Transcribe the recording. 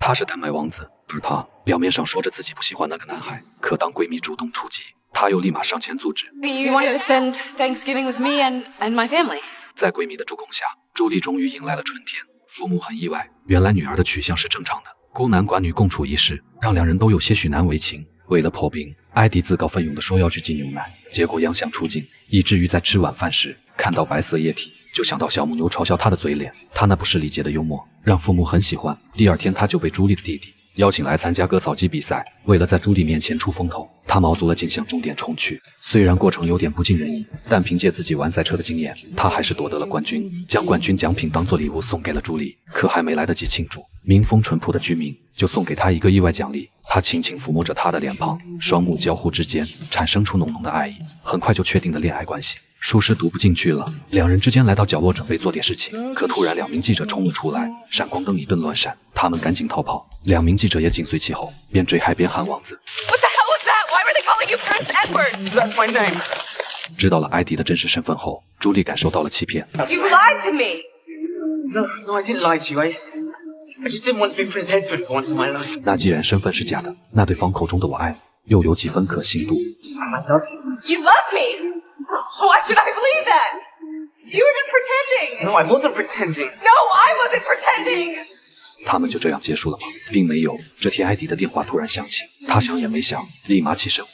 他是丹麦王子，而她表面上说着自己不喜欢那个男孩，可当闺蜜主动出击，她又立马上前阻止。You wanted to spend Thanksgiving with me and my family. 在闺蜜的助攻下，朱莉终于迎来了春天。父母很意外，原来女儿的取向是正常的，孤男寡女共处一室，让两人都有些许难为情。为了破冰，艾迪自告奋勇地说要去挤牛奶，结果央相出镜，以至于在吃晚饭时看到白色液体，就想到小母牛嘲笑他的嘴脸。他那不失礼节的幽默让父母很喜欢。第二天他就被朱莉的弟弟邀请来参加割草机比赛，为了在朱莉面前出风头，他卯足了劲向终点冲去。虽然过程有点不尽人意，但凭借自己玩赛车的经验，他还是夺得了冠军，将冠军奖品当作礼物送给了朱莉。可还没来得及庆祝，民风淳朴的居民就送给他一个意外奖励。他轻轻抚摸着她的脸庞，双目交互之间产生出浓浓的爱意，很快就确定了恋爱关系。书是读不进去了，两人之间来到角落准备做点事情，可突然2名记者冲了出来，闪光灯一顿乱闪，他们赶紧逃跑，2名记者也紧随其后，边追还边喊王子。 What the hell was that? Why were they calling you Prince Edward? That's my name. 知道了艾迪的真实身份后，朱莉感受到了欺骗。 You lied to me. No, I didn't lie to you. I just didn't want to be Prince Edward for once in my life. 那既然身份是假的，那对方口中的我爱你又有几分可信度？ I love you. You love me? Why should I believe that? You were just pretending. No, I wasn't pretending. No, I wasn't pretending. 他们就这样结束了吗？并没有。这天艾迪的电话突然响起，他想也没想，立马起身